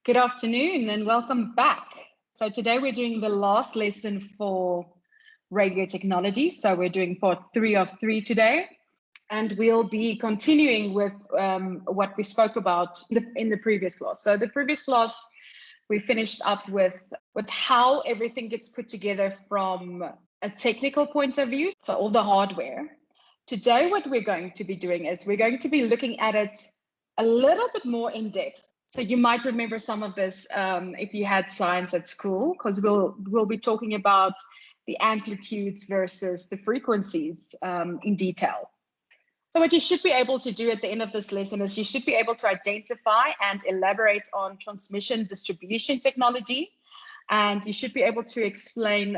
Good afternoon and welcome back. So today we're doing the last lesson for radio technology. So we're doing part 3 of 3 today. And we'll be continuing with what we spoke about in the previous class. So the previous class, we finished up with how everything gets put together from a technical point of view, so all the hardware. Today, what we're going to be doing is we're going to be looking at it a little bit more in depth. So you might remember some of this if you had science at school, because we'll be talking about the amplitudes versus the frequencies in detail. So what you should be able to do at the end of this lesson is you should be able to identify and elaborate on transmission distribution technology, and you should be able to explain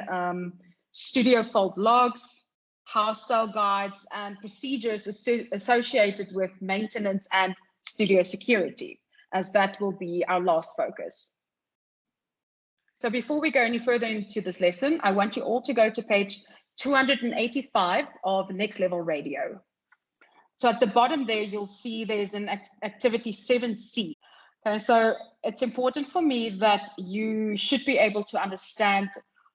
studio fault logs, house style guides, and procedures associated with maintenance and studio security, as that will be our last focus. So before we go any further into this lesson, I want you all to go to page 285 of Next Level Radio. So at the bottom there, you'll see there's an activity 7C. Okay, so it's important for me that you should be able to understand,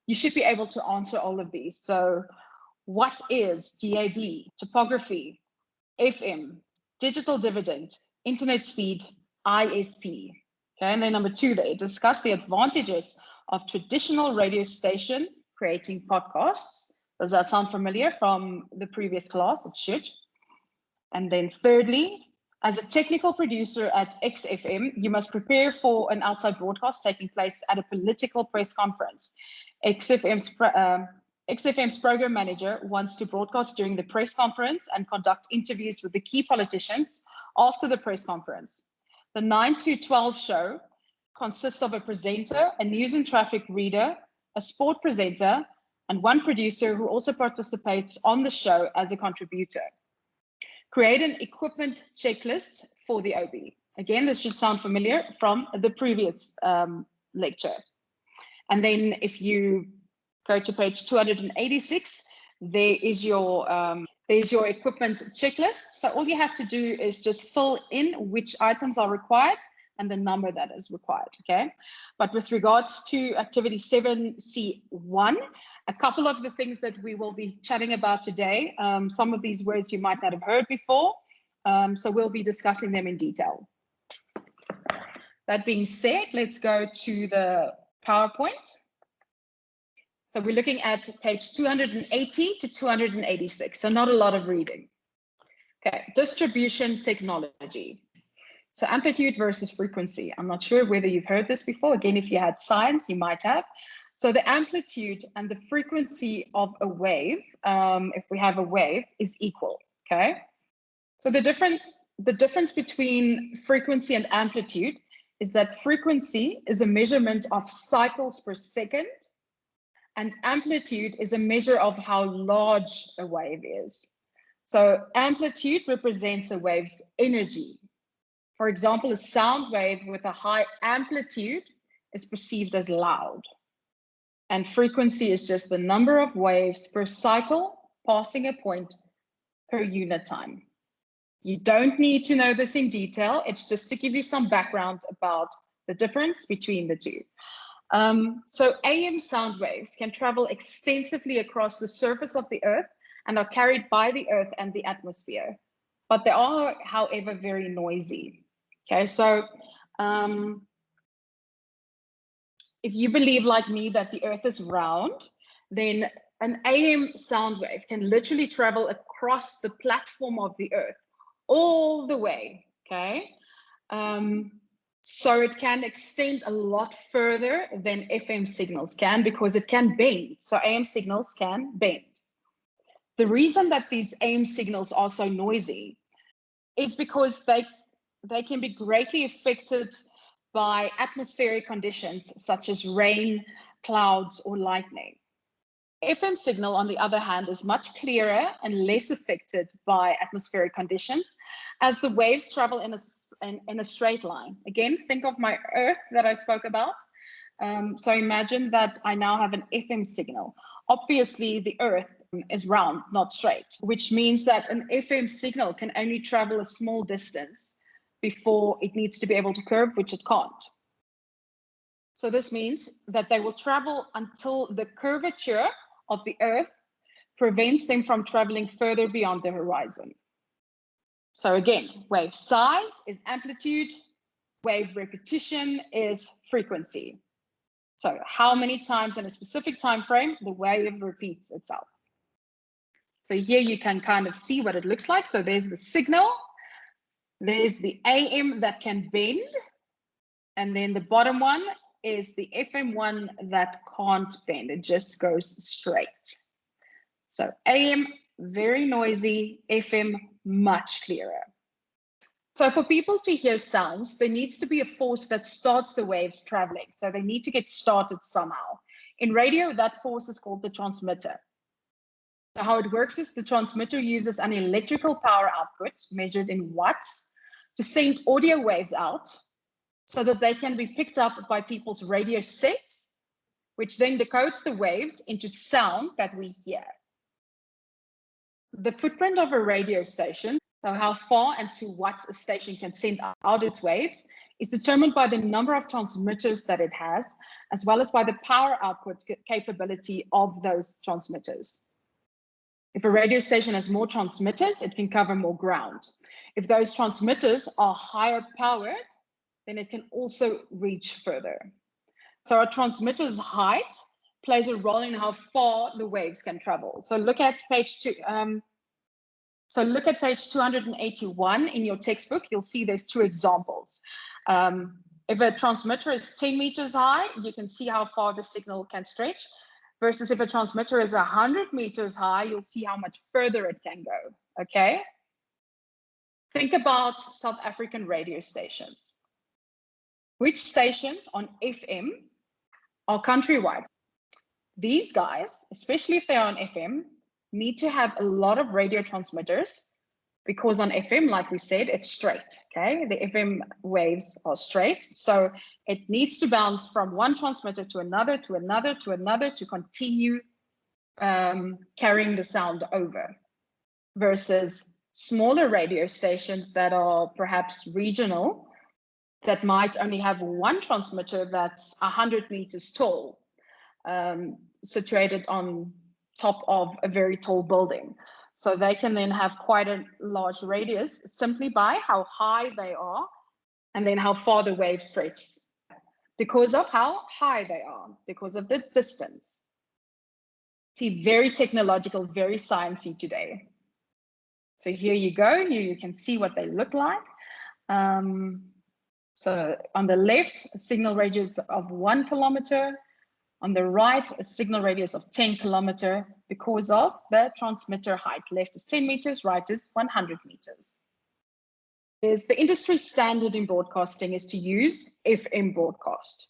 you should be able to answer all of these. So what is DAB, topography, FM, digital dividend, internet speed, ISP? Okay, and then number 2 there, discuss the advantages of traditional radio station creating podcasts. Does that sound familiar from the previous class? It should. And then thirdly, as a technical producer at XFM, you must prepare for an outside broadcast taking place at a political press conference. XFM's program manager wants to broadcast during the press conference and conduct interviews with the key politicians after the press conference. The 9 to 12 show consists of a presenter, a news and traffic reader, a sport presenter, and one producer who also participates on the show as a contributor. Create an equipment checklist for the OB. Again, this should sound familiar from the previous lecture. And then if you go to page 286, there's your equipment checklist. So all you have to do is just fill in which items are required and the number that is required, okay? But with regards to activity 7C1, a couple of the things that we will be chatting about today, some of these words you might not have heard before, so we'll be discussing them in detail. That being said, let's go to the PowerPoint. So we're looking at page 280 to 286, so not a lot of reading. Okay, distribution technology. So amplitude versus frequency. I'm not sure whether you've heard this before. Again, if you had science, you might have. So the amplitude and the frequency of a wave, if we have a wave, is equal, okay? So the difference between frequency and amplitude is that frequency is a measurement of cycles per second, and amplitude is a measure of how large a wave is. So amplitude represents a wave's energy. For example, a sound wave with a high amplitude is perceived as loud. And frequency is just the number of waves per cycle passing a point per unit time. You don't need to know this in detail. It's just to give you some background about the difference between the two. So AM sound waves can travel extensively across the surface of the Earth and are carried by the Earth and the atmosphere. But they are, however, very noisy. Okay, so if you believe like me that the Earth is round, then an AM sound wave can literally travel across the platform of the Earth all the way, okay? So it can extend a lot further than FM signals can because it can bend. So AM signals can bend. The reason that these AM signals are so noisy is because they can be greatly affected by atmospheric conditions such as rain, clouds, or lightning. FM signal, on the other hand, is much clearer and less affected by atmospheric conditions as the waves travel in a straight line. Again, think of my Earth that I spoke about. So imagine that I now have an FM signal. Obviously, the Earth is round, not straight, which means that an FM signal can only travel a small distance before it needs to be able to curve, which it can't. So this means that they will travel until the curvature of the Earth prevents them from traveling further beyond the horizon. So again, wave size is amplitude, wave repetition is frequency. So how many times in a specific time frame the wave repeats itself. So here you can kind of see what it looks like. So there's the signal, there's the AM that can bend, and then the bottom one is the FM one that can't bend, it just goes straight. So AM, very noisy, FM, much clearer. So for people to hear sounds, there needs to be a force that starts the waves traveling. So they need to get started somehow. In radio, that force is called the transmitter. So how it works is the transmitter uses an electrical power output measured in watts to send audio waves out so that they can be picked up by people's radio sets, which then decodes the waves into sound that we hear. The footprint of a radio station, so how far and to what a station can send out its waves, is determined by the number of transmitters that it has, as well as by the power output capability of those transmitters. If a radio station has more transmitters, it can cover more ground. If those transmitters are higher powered, then it can also reach further. So our transmitter's height plays a role in how far the waves can travel. So look at page 281 in your textbook. You'll see there's two examples. If a transmitter is 10 meters high, you can see how far the signal can stretch. Versus if a transmitter is 100 meters high, you'll see how much further it can go, okay? Think about South African radio stations. Which stations on FM are countrywide? These guys, especially if they're on FM, need to have a lot of radio transmitters because on FM, like we said, it's straight, okay? The FM waves are straight. So it needs to bounce from one transmitter to another, to another, to another, to continue carrying the sound over. Versus smaller radio stations that are perhaps regional, that might only have one transmitter that's 100 meters tall, situated on top of a very tall building. So they can then have quite a large radius simply by how high they are and then how far the wave stretches because of how high they are, because of the distance. See, very technological, very sciencey today. So here you go, you can see what they look like. So on the left, a signal radius of 1 kilometer. On the right, a signal radius of 10 kilometer because of the transmitter height. Left is 10 meters, right is 100 meters. The industry standard in broadcasting is to use FM broadcast.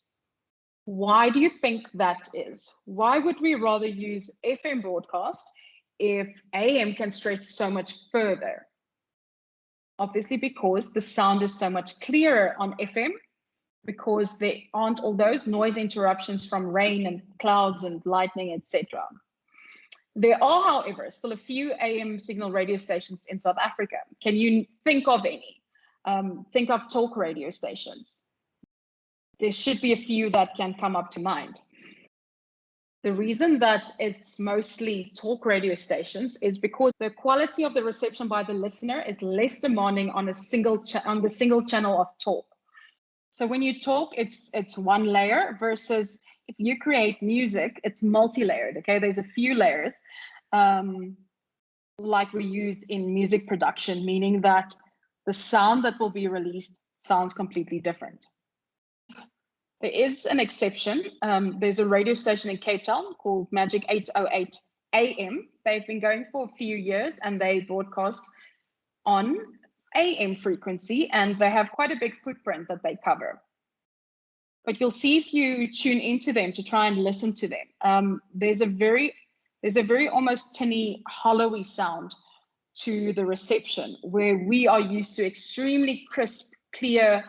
Why do you think that is? Why would we rather use FM broadcast if AM can stretch so much further? Obviously because the sound is so much clearer on FM, because there aren't all those noise interruptions from rain and clouds and lightning, etc. There are, however, still a few AM signal radio stations in South Africa. Can you think of any? Think of talk radio stations. There should be a few that can come up to mind. The reason that it's mostly talk radio stations is because the quality of the reception by the listener is less demanding on the single channel of talk. So when you talk, it's one layer versus if you create music, it's multi-layered, okay? There's a few layers like we use in music production, meaning that the sound that will be released sounds completely different. There is an exception. There's a radio station in Cape Town called Magic 808 AM. They've been going for a few years and they broadcast on AM frequency and they have quite a big footprint that they cover. But you'll see if you tune into them to try and listen to them, there's a very almost tinny, hollowy sound to the reception where we are used to extremely crisp, clear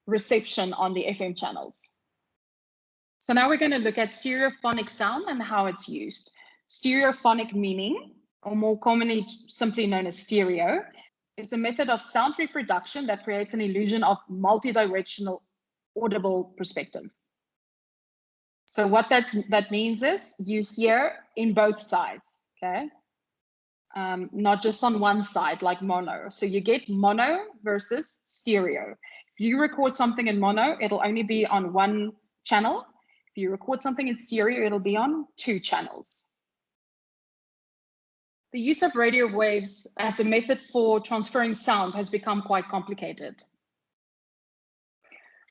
reception on the FM channels. So now we're going to look at stereophonic sound and how it's used. Stereophonic meaning, or more commonly simply known as stereo, is a method of sound reproduction that creates an illusion of multidirectional audible perspective. So what that means is you hear in both sides, okay? Not just on one side like mono. So you get mono versus stereo. If you record something in mono, it'll only be on one channel. If you record something in stereo, it'll be on 2 channels. The use of radio waves as a method for transferring sound has become quite complicated.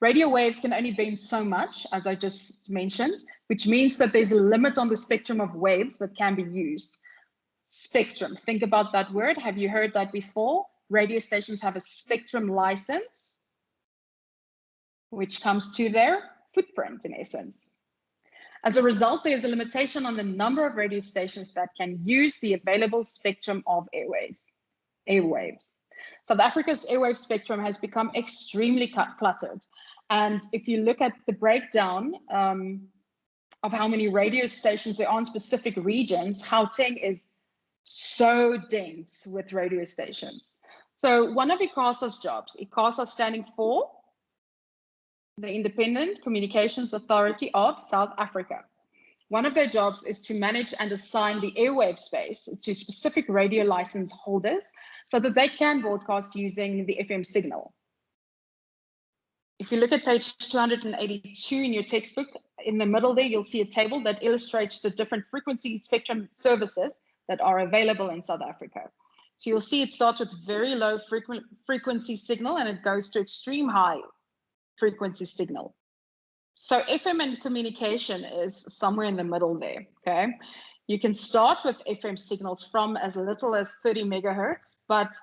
Radio waves can only bend so much, as I just mentioned, which means that there's a limit on the spectrum of waves that can be used. Spectrum, think about that word. Have you heard that before? Radio stations have a spectrum license, which comes to their footprint in essence. As a result, there's a limitation on the number of radio stations that can use the available spectrum of airwaves. South Africa's airwave spectrum has become extremely cluttered. And if you look at the breakdown of how many radio stations there are in specific regions, Gauteng is so dense with radio stations. So one of ICASA's jobs, ICASA standing for the Independent Communications Authority of South Africa. One of their jobs is to manage and assign the airwave space to specific radio license holders so that they can broadcast using the FM signal. If you look at page 282 in your textbook, in the middle there, you'll see a table that illustrates the different frequency spectrum services that are available in South Africa. So you'll see it starts with very low frequency signal and it goes to extreme high frequency signal. So FM and communication is somewhere in the middle there, okay? You can start with FM signals from as little as 30 megahertz, but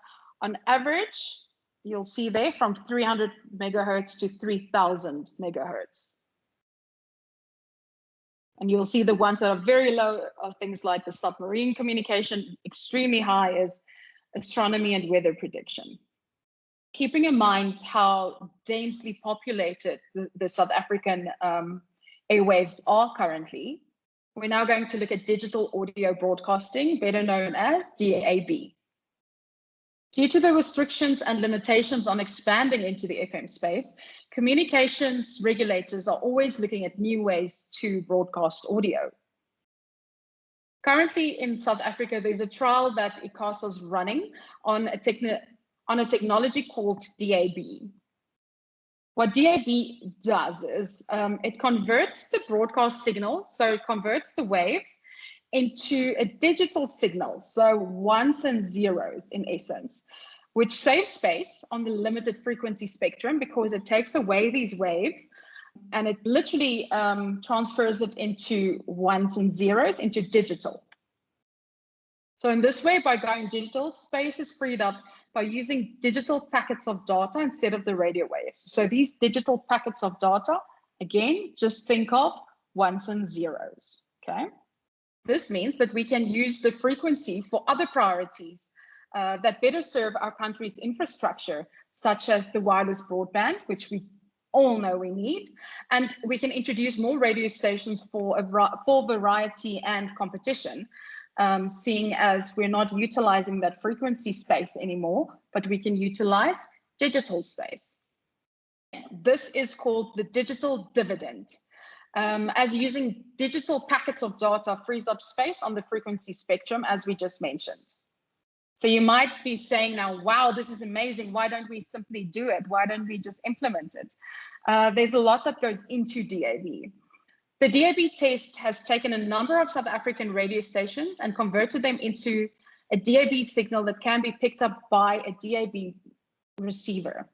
on average, you'll see there from 300 megahertz to 3000 megahertz. And you'll see the ones that are very low are things like the submarine communication. Extremely high is astronomy and weather prediction. Keeping in mind how densely populated the South African airwaves are currently, we're now going to look at digital audio broadcasting, better known as DAB. Due to the restrictions and limitations on expanding into the FM space, communications regulators are always looking at new ways to broadcast audio. Currently in South Africa, there's a trial that ICASA is running on a technology called DAB. What DAB does is it converts the broadcast signal, so it converts the waves into a digital signal, so ones and zeros in essence, which saves space on the limited frequency spectrum because it takes away these waves and it literally transfers it into ones and zeros into digital. So in this way, by going digital, space is freed up by using digital packets of data instead of the radio waves. So these digital packets of data, again, just think of ones and zeros, okay? This means that we can use the frequency for other priorities that better serve our country's infrastructure, such as the wireless broadband, which we all know we need, and we can introduce more radio stations for variety and competition, seeing as we're not utilizing that frequency space anymore, but we can utilize digital space. This is called the digital dividend. As using digital packets of data frees up space on the frequency spectrum, as we just mentioned. So you might be saying now, wow, this is amazing. Why don't we simply do it? Why don't we just implement it? There's a lot that goes into DAB. The DAB test has taken a number of South African radio stations and converted them into a DAB signal that can be picked up by a DAB receiver.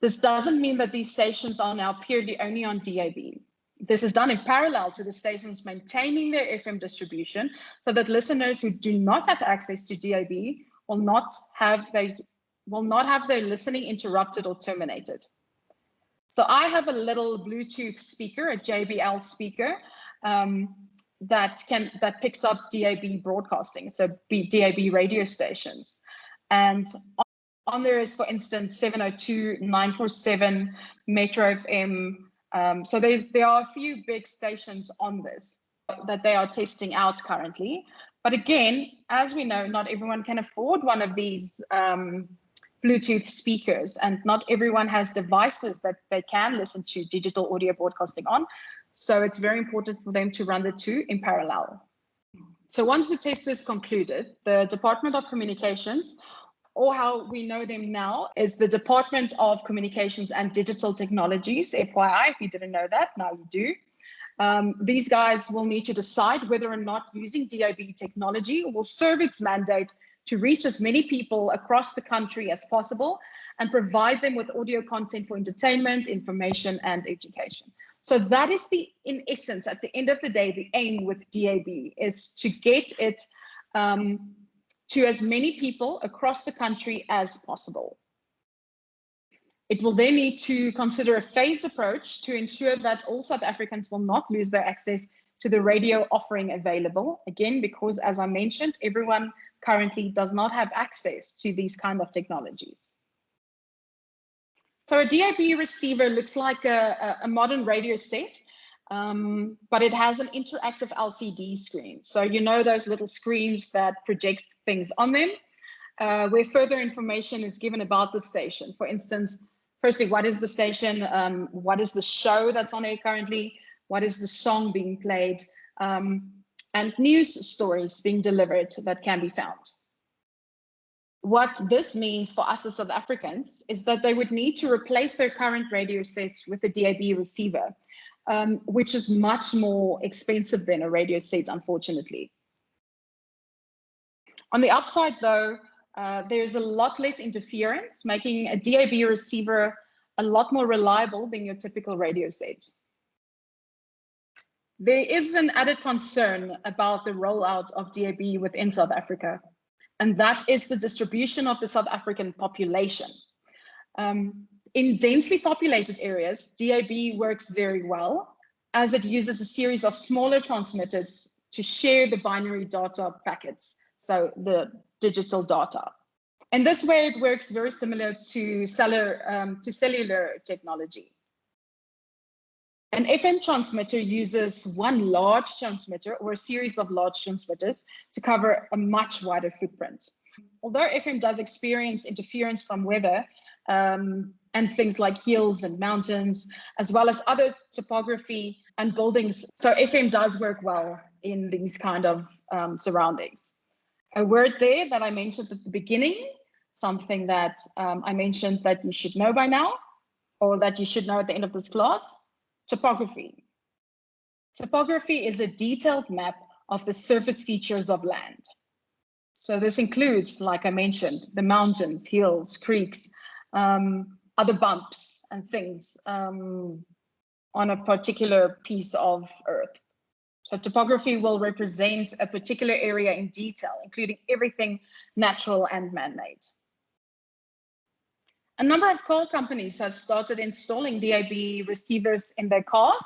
This doesn't mean that these stations are now purely only on DAB. This is done in parallel to the stations maintaining their FM distribution so that listeners who do not have access to DAB will not have their listening interrupted or terminated. So I have a little Bluetooth speaker, a JBL speaker, that picks up DAB broadcasting, so DAB radio stations. And on there is, for instance, 702, 947, Metro FM. So there are a few big stations on this that they are testing out currently. But again, as we know, not everyone can afford one of these Bluetooth speakers, and not everyone has devices that they can listen to digital audio broadcasting on. So it's very important for them to run the two in parallel. So once the test is concluded, the Department of Communications, or how we know them now, is the Department of Communications and Digital Technologies. FYI, if you didn't know that, now you do. These guys will need to decide whether or not using DAB technology will serve its mandate to reach as many people across the country as possible and provide them with audio content for entertainment, information, and education. So that is in essence, at the end of the day, the aim with DAB is to get it to as many people across the country as possible. It will then need to consider a phased approach to ensure that all South Africans will not lose their access to the radio offering available. Again, because as I mentioned, everyone currently does not have access to these kind of technologies. So a DAB receiver looks like a modern radio set, but it has an interactive LCD screen. So you know those little screens that project things on them, where further information is given about the station. For instance, firstly, what is the station? What is the show that's on air currently? What is the song being played? And news stories being delivered that can be found. What this means for us as South Africans is that they would need to replace their current radio sets with a DAB receiver, which is much more expensive than a radio set, unfortunately. On the upside, though, there's a lot less interference, making a DAB receiver a lot more reliable than your typical radio set. There is an added concern about the rollout of DAB within South Africa, and that is the distribution of the South African population. In densely populated areas, DAB works very well as it uses a series of smaller transmitters to share the binary data packets, so the digital data. And this way it works very similar to cellular technology. An FM transmitter uses one large transmitter or a series of large transmitters to cover a much wider footprint. Although FM does experience interference from weather and things like hills and mountains, as well as other topography and buildings, so FM does work well in these kind of surroundings. A word there that I mentioned at the beginning, something that I mentioned that you should know by now, or that you should know at the end of this class. Topography. Topography is a detailed map of the surface features of land. So this includes, like I mentioned, the mountains, hills, creeks, other bumps and things on a particular piece of earth. So topography will represent a particular area in detail, including everything natural and man-made. A number of car companies have started installing DAB receivers in their cars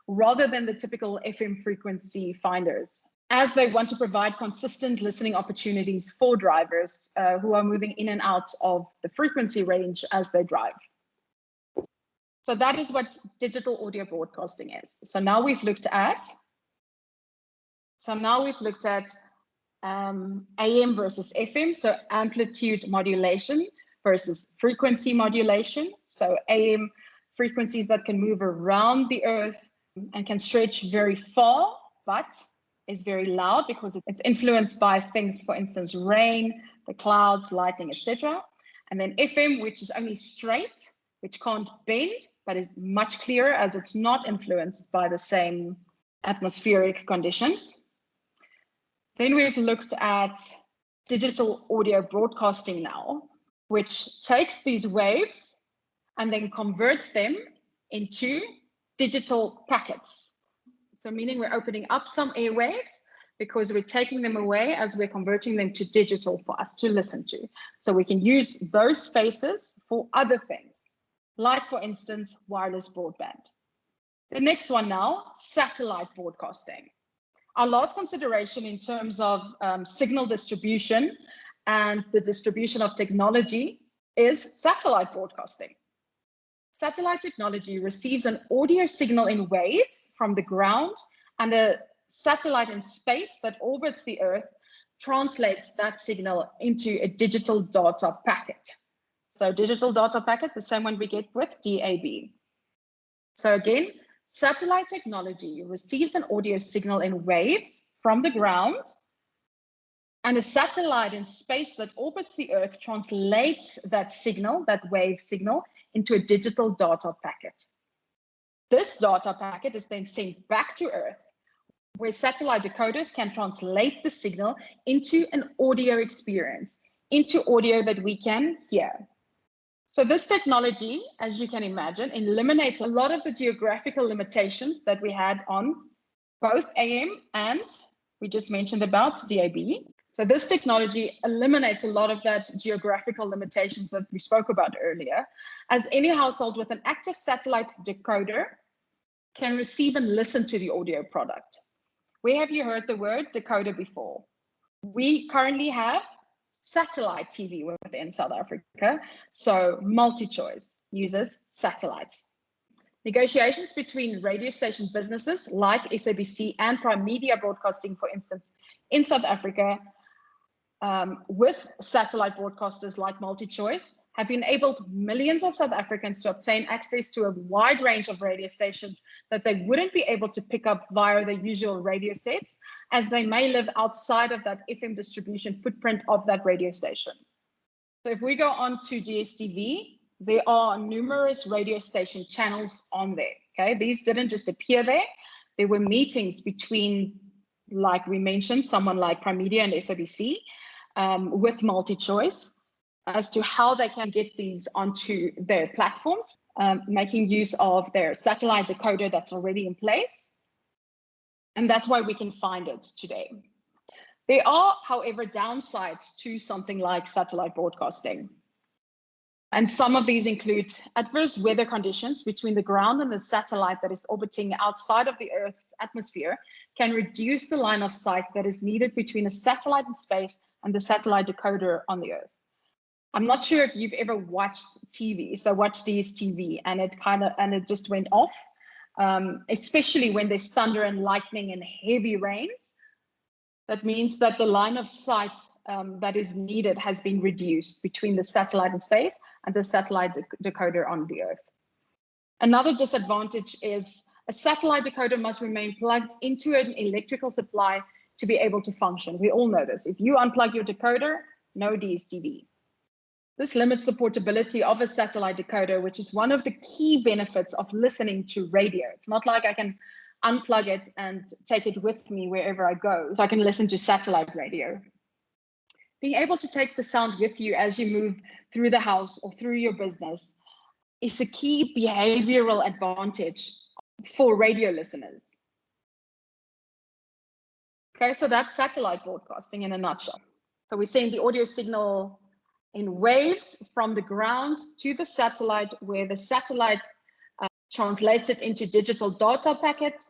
rather than the typical FM frequency finders, as they want to provide consistent listening opportunities for drivers who are moving in and out of the frequency range as they drive. So that is what digital audio broadcasting is. So now we've looked at AM versus FM, so amplitude modulation versus frequency modulation. So AM frequencies that can move around the earth and can stretch very far, but is very loud because it's influenced by things, for instance, rain, the clouds, lightning, etc. And then FM, which is only straight, which can't bend, but is much clearer as it's not influenced by the same atmospheric conditions. Then we've looked at digital audio broadcasting now, which takes these waves and then converts them into digital packets. So meaning we're opening up some airwaves because we're taking them away as we're converting them to digital for us to listen to. So we can use those spaces for other things, like for instance, wireless broadband. The next one now, satellite broadcasting. Our last consideration in terms of signal distribution and the distribution of technology is satellite broadcasting. Satellite technology receives an audio signal in waves from the ground, and a satellite in space that orbits the Earth translates that signal into a digital data packet. So digital data packet, the same one we get with DAB. So again, satellite technology receives an audio signal in waves from the ground, and a satellite in space that orbits the Earth translates that signal, that wave signal, into a digital data packet. This data packet is then sent back to Earth, where satellite decoders can translate the signal into an audio experience, into audio that we can hear. So this technology, as you can imagine, eliminates a lot of the geographical limitations that we had on both AM and we just mentioned about DAB. So this technology eliminates a lot of that geographical limitations that we spoke about earlier, as any household with an active satellite decoder can receive and listen to the audio product. Where have you heard the word decoder before? We currently have satellite TV within South Africa, so MultiChoice uses satellites. Negotiations between radio station businesses like SABC and Prime Media Broadcasting, for instance, in South Africa, with satellite broadcasters like MultiChoice, have enabled millions of South Africans to obtain access to a wide range of radio stations that they wouldn't be able to pick up via their usual radio sets, as they may live outside of that FM distribution footprint of that radio station. So if we go on to DSTV, there are numerous radio station channels on there. Okay, these didn't just appear there. There were meetings between, like we mentioned, someone like Prime Media and SABC with MultiChoice as to how they can get these onto their platforms, making use of their satellite decoder that's already in place. And that's why we can find it today. There are, however, downsides to something like satellite broadcasting. And some of these include adverse weather conditions between the ground and the satellite that is orbiting outside of the Earth's atmosphere can reduce the line of sight that is needed between a satellite in space and the satellite decoder on the Earth. I'm not sure if you've ever watched TV, so watch DSTV, and it just went off, especially when there's thunder and lightning and heavy rains. That means that the line of sight that is needed has been reduced between the satellite in space and the satellite decoder on the Earth. Another disadvantage is a satellite decoder must remain plugged into an electrical supply to be able to function. We all know this. If you unplug your decoder, no DSTV. This limits the portability of a satellite decoder, which is one of the key benefits of listening to radio. It's not like I can unplug it and take it with me wherever I go, so I can listen to satellite radio. Being able to take the sound with you as you move through the house or through your business is a key behavioral advantage for radio listeners. Okay, so that's satellite broadcasting in a nutshell. So we're seeing the audio signal in waves from the ground to the satellite, where the satellite translates it into digital data packet,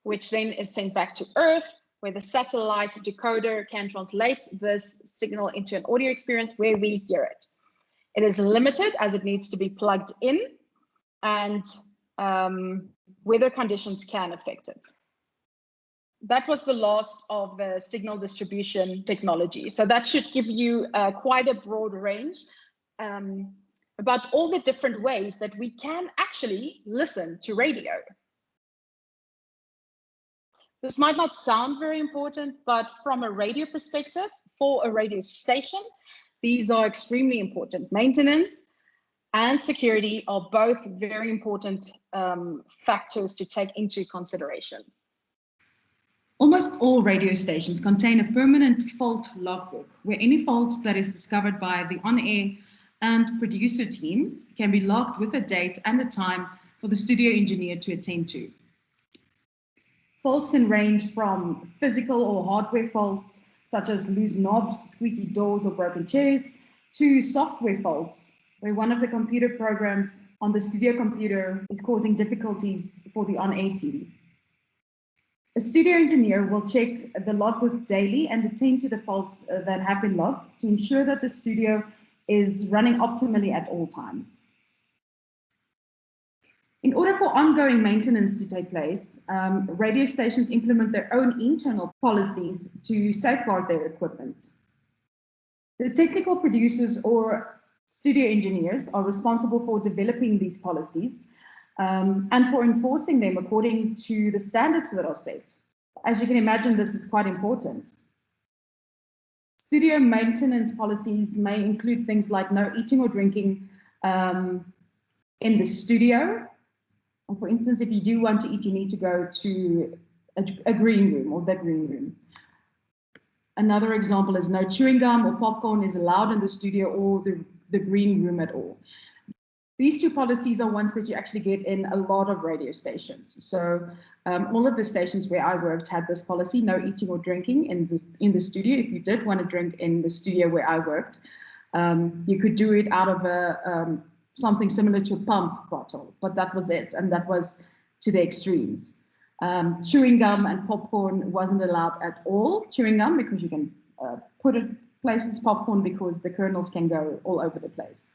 which then is sent back to Earth, where the satellite decoder can translate this signal into an audio experience where we hear it. It is limited as it needs to be plugged in, and weather conditions can affect it. That was the last of the signal distribution technology. So that should give you quite a broad range about all the different ways that we can actually listen to radio. This might not sound very important, but from a radio perspective, for a radio station, these are extremely important. Maintenance and security are both very important factors to take into consideration. Almost all radio stations contain a permanent fault logbook, where any faults that is discovered by the on-air and producer teams can be logged with a date and a time for the studio engineer to attend to. Faults can range from physical or hardware faults, such as loose knobs, squeaky doors, or broken chairs, to software faults, where one of the computer programs on the studio computer is causing difficulties for the on-air team. A studio engineer will check the logbook daily and attend to the faults that have been logged to ensure that the studio is running optimally at all times. In order for ongoing maintenance to take place, radio stations implement their own internal policies to safeguard their equipment. The technical producers or Studio engineers are responsible for developing these policies and for enforcing them according to the standards that are set. As you can imagine, this is quite important. Studio maintenance policies may include things like no eating or drinking in the studio. And for instance, if you do want to eat, you need to go to a green room or the green room. Another example is no chewing gum or popcorn is allowed in the studio or the green room at all. These two policies are ones that you actually get in a lot of radio stations. So all of the stations where I worked had this policy, no eating or drinking in the studio. If you did want to drink in the studio where I worked, you could do it out of something similar to a pump bottle, but that was it. And that was to the extremes. Chewing gum and popcorn wasn't allowed at all. Chewing gum because you can put it places, popcorn because the kernels can go all over the place.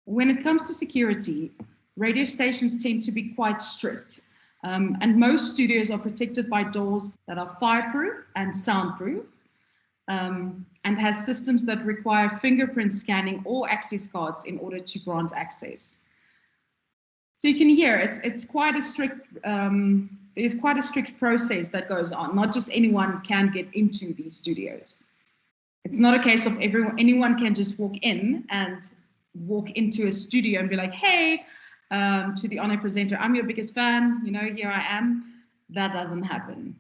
When it comes to security, radio stations tend to be quite strict. And most studios are protected by doors that are fireproof and soundproof, and has systems that require fingerprint scanning or access cards in order to grant access. So you can hear it's quite a strict, there's quite a strict process that goes on. Not just anyone can get into these studios. It's not a case of anyone can just walk in and walk into a studio and be like, hey, to the on-air presenter, I'm your biggest fan, you know, here I am. That doesn't happen.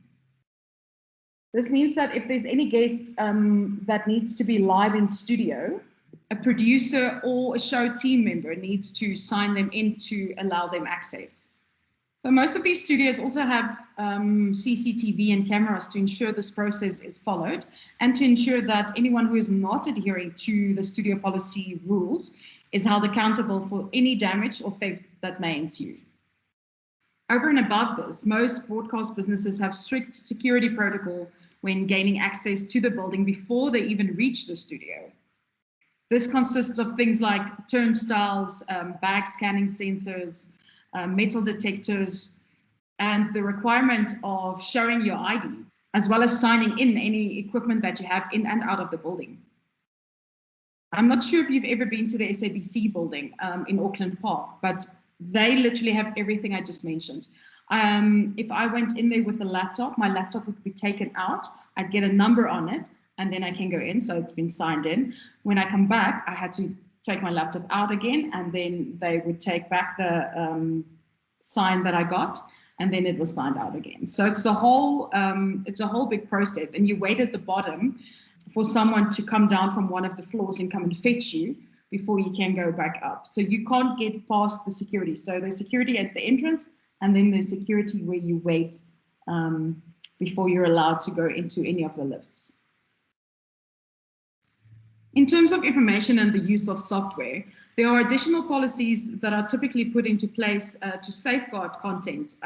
This means that if there's any guest that needs to be live in studio, a producer or a show team member needs to sign them in to allow them access. So most of these studios also have CCTV and cameras to ensure this process is followed and to ensure that anyone who is not adhering to the studio policy rules is held accountable for any damage or theft that may ensue. Over and above this, most broadcast businesses have strict security protocol when gaining access to the building before they even reach the studio. This consists of things like turnstiles, bag scanning sensors, metal detectors, and the requirement of showing your ID, as well as signing in any equipment that you have in and out of the building. I'm not sure if you've ever been to the SABC building in Auckland Park, but they literally have everything I just mentioned. If I went in there with a laptop, my laptop would be taken out, I'd get a number on it, and then I can go in, so it's been signed in. When I come back, I had to take my laptop out again, and then they would take back the sign that I got, and then it was signed out again. So it's a whole big process, and you wait at the bottom for someone to come down from one of the floors and come and fetch you before you can go back up. So you can't get past the security. So there's security at the entrance, and then there's security where you wait before you're allowed to go into any of the lifts. In terms of information and the use of software, there are additional policies that are typically put into place to safeguard content,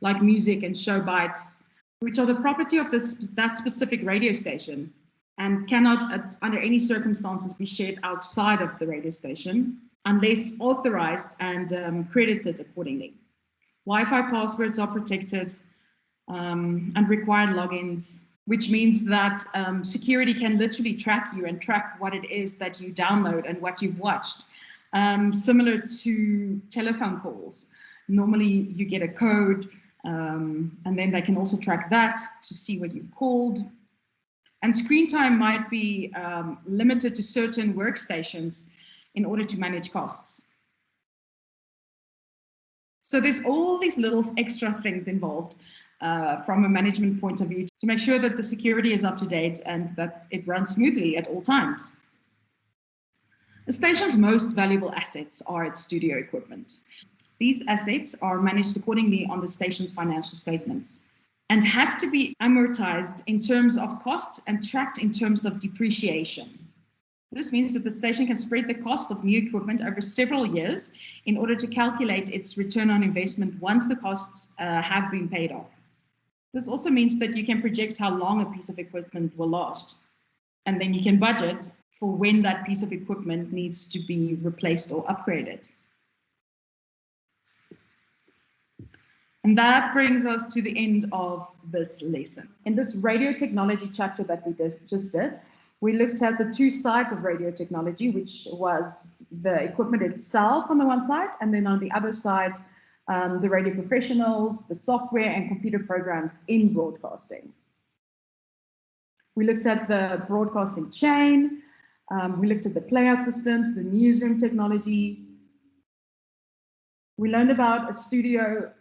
like music and show bites, which are the property of that specific radio station and cannot, under any circumstances, be shared outside of the radio station unless authorized and credited accordingly. Wi-Fi passwords are protected and required logins, which means that security can literally track you and track what it is that you download and what you've watched. Similar to telephone calls. Normally you get a code and then they can also track that to see what you've called. And screen time might be limited to certain workstations in order to manage costs. So there's all these little extra things involved from a management point of view to make sure that the security is up to date and that it runs smoothly at all times. The station's most valuable assets are its studio equipment. These assets are managed accordingly on the station's financial statements and have to be amortized in terms of cost and tracked in terms of depreciation. This means that the station can spread the cost of new equipment over several years in order to calculate its return on investment once the costs have been paid off. This also means that you can project how long a piece of equipment will last, and then you can budget for when that piece of equipment needs to be replaced or upgraded. And that brings us to the end of this lesson. In this radio technology chapter that we just did, We looked at the two sides of radio technology, which was the equipment itself on the one side, and then on the other side, the radio professionals, the software and computer programs in broadcasting. We looked at the broadcasting chain. We looked at the playout systems, the newsroom technology. We learned about studio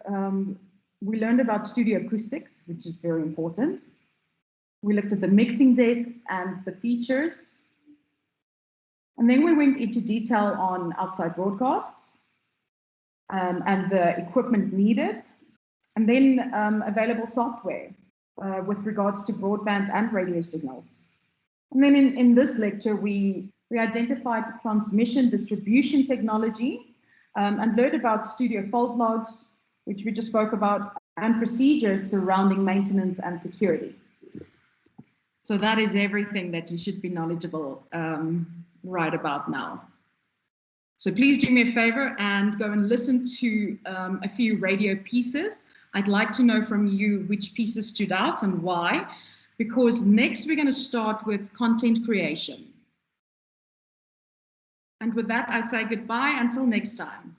acoustics, which is very important. We looked at the mixing desks and the features. And then we went into detail on outside broadcasts and the equipment needed, and then available software with regards to broadband and radio signals. And then in this lecture, we identified transmission distribution technology and learned about studio fault logs, which we just spoke about, and procedures surrounding maintenance and security. So that is everything that you should be knowledgeable right about now. So please do me a favor and go and listen to a few radio pieces. I'd like to know from you which pieces stood out and why, because next we're going to start with content creation. And with that, I say goodbye until next time.